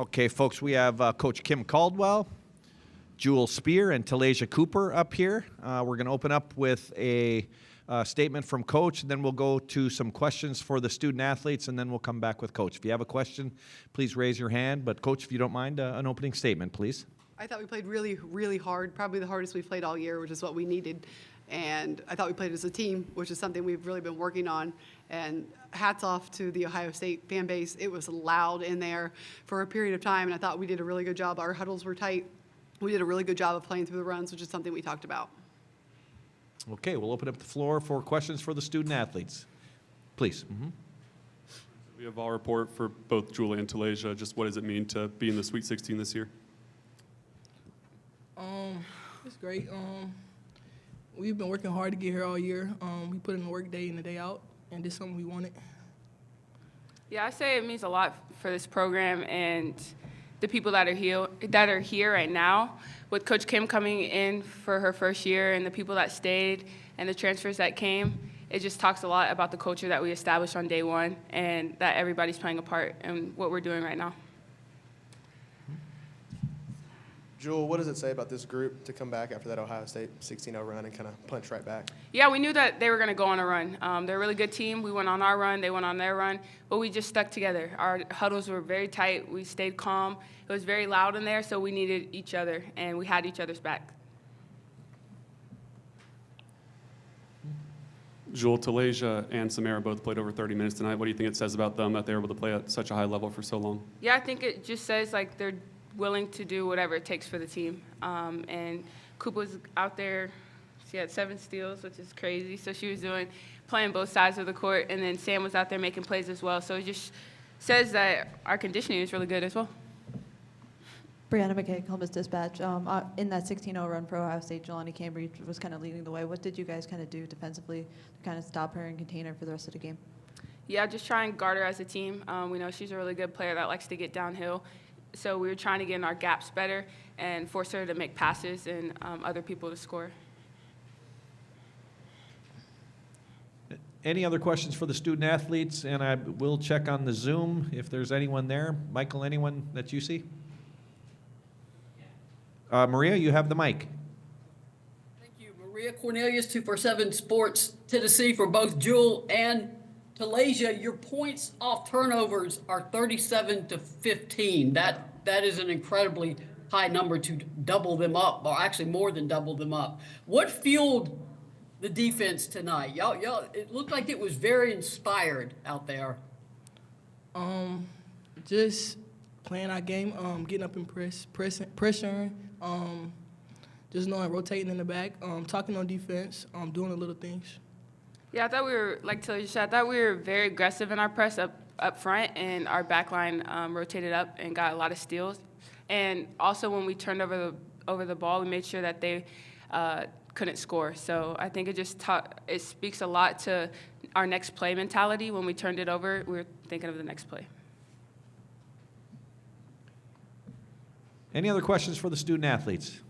Okay, folks, we have Coach Kim Caldwell, Jewel Spear, and Talasia Cooper up here. We're going to open up with a statement from Coach, and then we'll go to some questions for the student athletes, and then we'll come back with Coach. If you have a question, please raise your hand. But, Coach, if you don't mind, an opening statement, please. I thought we played really, really hard, probably the hardest we've played all year, which is what we needed. And I thought we played as a team, which is something we've really been working on. And hats off to the Ohio State fan base. It was loud in there for a period of time, and I thought we did a really good job. Our huddles were tight. We did a really good job of playing through the runs, which is something we talked about. Okay, we'll open up the floor for questions for the student athletes. Please. We have our report for both Julie and Talasia. Just what does it mean to be in the Sweet 16 this year? It's great. We've been working hard to get here all year. We put in the work day in and day out, and this is something we wanted. Yeah, I say it means a lot for this program and the people that are here right now. With Coach Kim coming in for her first year and the people that stayed and the transfers that came, it just talks a lot about the culture that we established on day one and that everybody's playing a part in what we're doing right now. Jewel, what does it say about this group to come back after that Ohio State 16-0 run and kind of punch right back? Yeah, we knew that they were going to go on a run. They're a really good team. We went on our run. They went on their run. But we just stuck together. Our huddles were very tight. We stayed calm. It was very loud in there, so we needed each other, and we had each other's back. Jewel, Talasia, and Samara both played over 30 minutes tonight. What do you think it says about them that they were able to play at such a high level for so long? Yeah, I think it just says, like, they're willing to do whatever it takes for the team. And Coop was out there. She had 7 steals, which is crazy. So she was playing both sides of the court. And then Sam was out there making plays as well. So it just says that our conditioning is really good as well. Brianna McKay, Columbus Dispatch. In that 16-0 run for Ohio State, Jelani Cambridge was kind of leading the way. What did you guys kind of do defensively to kind of stop her and contain her for the rest of the game? Yeah, just try and guard her as a team. We know she's a really good player that likes to get downhill. So we were trying to get in our gaps better and force her to make passes and other people to score. Any other questions for the student athletes? And I will check on the Zoom if there's anyone there. Michael, anyone that you see? Maria, you have the mic. Thank you. Maria Cornelius, 247 Sports, Tennessee, for both Jewel and Talasia. Your points off turnovers are 37 to 15. That is an incredibly high number to double them up, or actually more than double them up. What fueled the defense tonight? Y'all, it looked like it was very inspired out there. Just playing our game, getting up and pressuring, just knowing rotating in the back, talking on defense, doing the little things. Yeah, I thought we were, like Taylor said, I thought we were very aggressive in our press up front, and our back line rotated up and got a lot of steals. And also when we turned over the ball, we made sure that they couldn't score. So I think it speaks a lot to our next play mentality. When we turned it over, we were thinking of the next play. Any other questions for the student athletes?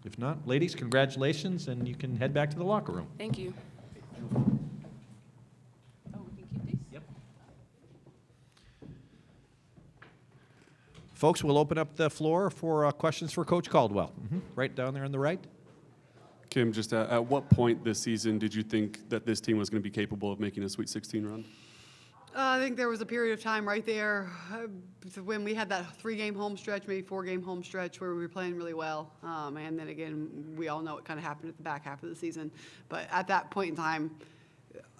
If not, ladies, congratulations, and you can head back to the locker room. Thank you. Oh, we can keep these? Yep. Folks, we'll open up the floor for questions for Coach Caldwell. Right down there on the right. Kim, just at what point this season did you think that this team was going to be capable of making a Sweet 16 run? I think there was a period of time right there when we had that 3-game home stretch, maybe 4-game home stretch, where we were playing really well. And then again, we all know what kind of happened at the back half of the season. But at that point in time,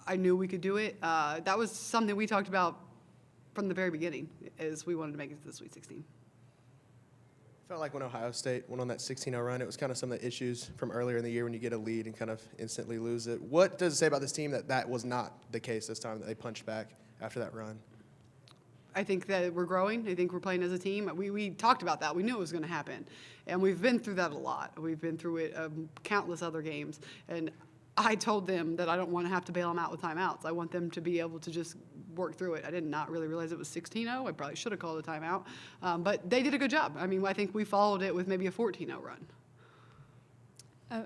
I knew we could do it. That was something we talked about from the very beginning, is we wanted to make it to the Sweet 16. Felt like when Ohio State went on that 16-0 run, it was kind of some of the issues from earlier in the year when you get a lead and kind of instantly lose it. What does it say about this team that was not the case this time, that they punched back after that run? I think that we're growing. I think we're playing as a team. We talked about that. We knew it was going to happen. And we've been through that a lot. We've been through it countless other games. And I told them that I don't want to have to bail them out with timeouts. I want them to be able to just work through it. I did not really realize it was 16-0. I probably should have called a timeout. But they did a good job. I mean, I think we followed it with maybe a 14-0 run.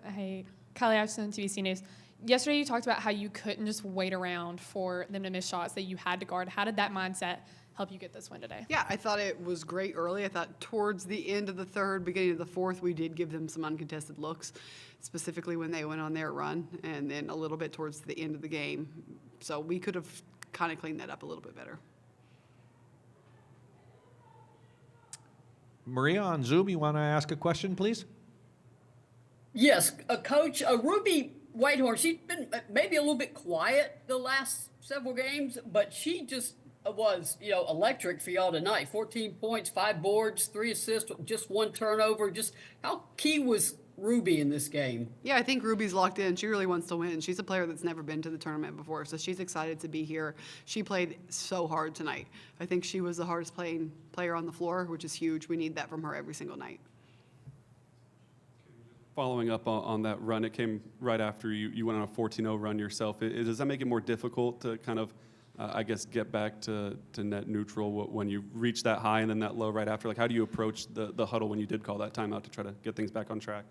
Hey, Kylie Ashton, TVC News. Yesterday you talked about how you couldn't just wait around for them to miss shots, that you had to guard. How did that mindset help you get this win today? Yeah, I thought it was great early. I thought towards the end of the third, beginning of the fourth, we did give them some uncontested looks, specifically when they went on their run, and then a little bit towards the end of the game. So we could have kind of cleaned that up a little bit better. Maria, on Zoom, you want to ask a question, please? Yes, Coach, Ruby Whitehorn, she's been maybe a little bit quiet the last several games, but she just was, electric for y'all tonight. 14 points, 5 boards, 3 assists, just 1 turnover. Just how key was Ruby in this game? Yeah, I think Ruby's locked in. She really wants to win. She's a player that's never been to the tournament before, so she's excited to be here. She played so hard tonight. I think she was the hardest playing player on the floor, which is huge. We need that from her every single night. Following up on that run, it came right after you went on a 14-0 run yourself. Does that make it more difficult to kind of, get back to net neutral when you reach that high and then that low right after? Like, how do you approach the huddle when you did call that timeout to try to get things back on track?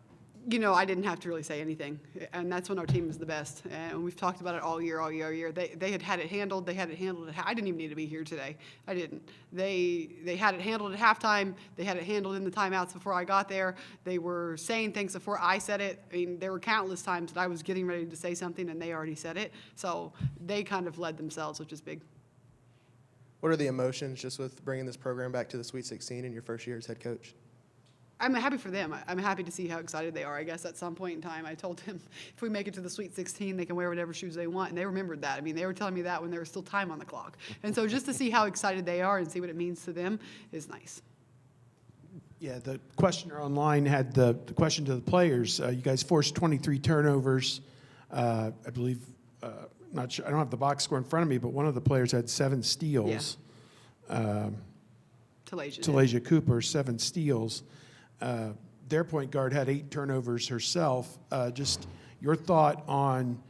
I didn't have to really say anything, and that's when our team is the best. And we've talked about it all year. They had it handled. They had it handled. I didn't even need to be here today. I didn't. They had it handled at halftime. They had it handled in the timeouts before I got there. They were saying things before I said it. I mean, there were countless times that I was getting ready to say something, and they already said it. So they kind of led themselves, which is big. What are the emotions just with bringing this program back to the Sweet 16 in your first year as head coach? I'm happy for them. I'm happy to see how excited they are. I guess at some point in time, I told them if we make it to the Sweet 16, they can wear whatever shoes they want, and they remembered that. I mean, they were telling me that when there was still time on the clock. And so just to see how excited they are and see what it means to them is nice. Yeah, the questioner online had the question to the players. You guys forced 23 turnovers. I believe, not sure, I don't have the box score in front of me, but one of the players had 7 steals. Yeah. Talasia. Talasia Cooper, 7 steals. Their point guard had 8 turnovers herself. Just your thought on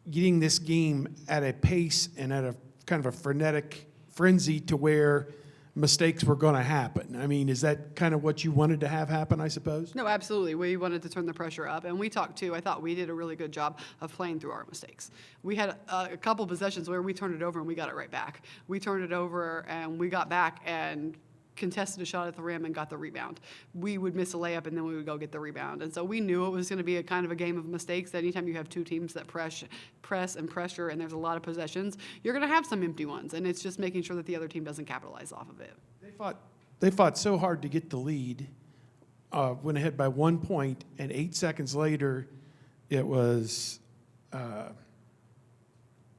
getting this game at a pace and at a kind of a frenetic frenzy to where mistakes were going to happen. I mean, is that kind of what you wanted to have happen, I suppose? No, absolutely. We wanted to turn the pressure up, and we talked too. I thought we did a really good job of playing through our mistakes. We had a couple possessions where we turned it over and we got it right back. We turned it over and we got back and contested a shot at the rim and got the rebound. We would miss a layup and then we would go get the rebound. And so we knew it was going to be a kind of a game of mistakes. Anytime you have 2 teams that press and pressure and there's a lot of possessions, you're going to have some empty ones. And it's just making sure that the other team doesn't capitalize off of it. They fought so hard to get the lead, went ahead by 1 point, and 8 seconds later, it was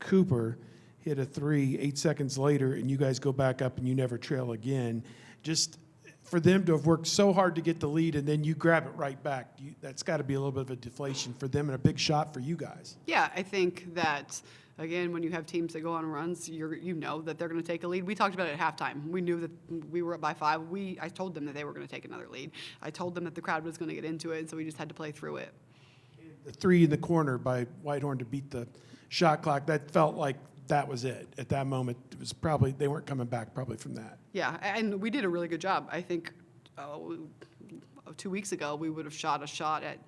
Cooper hit a 3 8 seconds later, and you guys go back up and you never trail again. Just for them to have worked so hard to get the lead and then you grab it right back, that's got to be a little bit of a deflation for them and a big shot for you guys. Yeah, I think that, again, when you have teams that go on runs, you know that they're going to take a lead. We talked about it at halftime. We knew that we were up by 5. I told them that they were going to take another lead. I told them that the crowd was going to get into it, and so we just had to play through it. The 3 in the corner by Whitehorn to beat the shot clock, that felt like that was it. At that moment, it was probably, they weren't coming back probably from that. Yeah, and we did a really good job. I think 2 weeks ago, we would have shot a shot at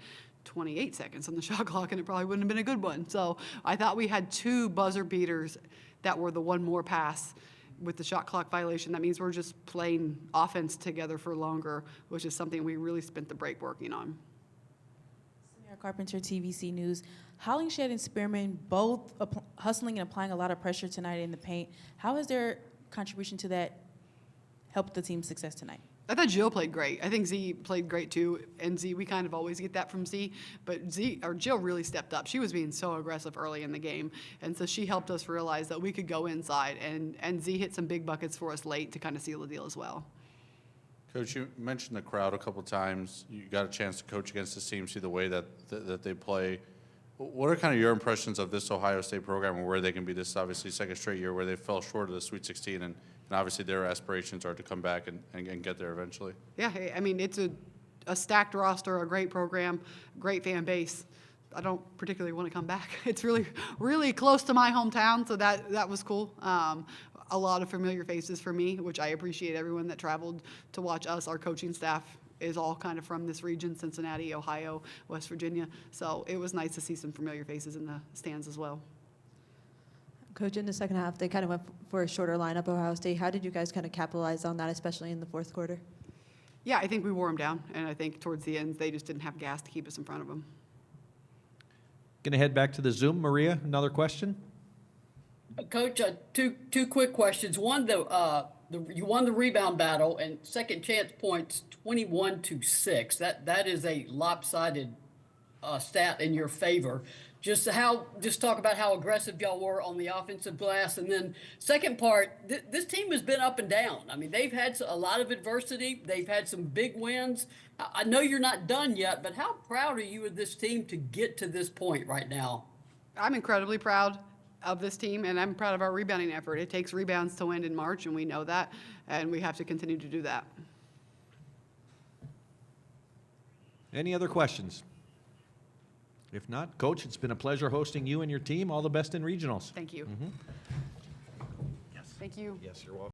28 seconds on the shot clock, and it probably wouldn't have been a good one. So I thought we had 2 buzzer beaters that were the one more pass with the shot clock violation. That means we're just playing offense together for longer, which is something we really spent the break working on. Samara Carpenter, TVC News. Hollingshed and Spearman both hustling and applying a lot of pressure tonight in the paint. How has their contribution to that helped the team's success tonight? I thought Jill played great. I think Z played great too. And Z, we kind of always get that from Z, but Jill really stepped up. She was being so aggressive early in the game, and so she helped us realize that we could go inside. And Z hit some big buckets for us late to kind of seal the deal as well. Coach, you mentioned the crowd a couple times. You got a chance to coach against this team, see the way that they play. What are kind of your impressions of this Ohio State program and where they can be? This is obviously second straight year where they fell short of the Sweet 16, and obviously their aspirations are to come back and get there eventually. Yeah, I mean, it's a stacked roster, a great program, great fan base. I don't particularly want to come back. It's really, really close to my hometown, so that was cool. A lot of familiar faces for me, which I appreciate everyone that traveled to watch us. Our coaching staff is all kind of from this region, Cincinnati, Ohio, West Virginia. So it was nice to see some familiar faces in the stands as well. Coach, in the second half, they kind of went for a shorter lineup, Ohio State. How did you guys kind of capitalize on that, especially in the fourth quarter? Yeah, I think we wore them down, and I think towards the end, they just didn't have gas to keep us in front of them. Going to head back to the Zoom. Maria, another question? Coach, two quick questions. One, you won the rebound battle and second chance points 21-6. That is a lopsided stat in your favor. Just talk about how aggressive y'all were on the offensive glass, and then second part, this team has been up and down. I mean, they've had a lot of adversity. They've had some big wins. I know you're not done yet, but how proud are you of this team to get to this point right now? I'm incredibly proud of this team, and I'm proud of our rebounding effort. It takes rebounds to win in March, and we know that, and we have to continue to do that. Any other questions? If not, Coach, it's been a pleasure hosting you and your team. All the best in regionals. Thank you. Yes. Thank you. Yes, you're welcome.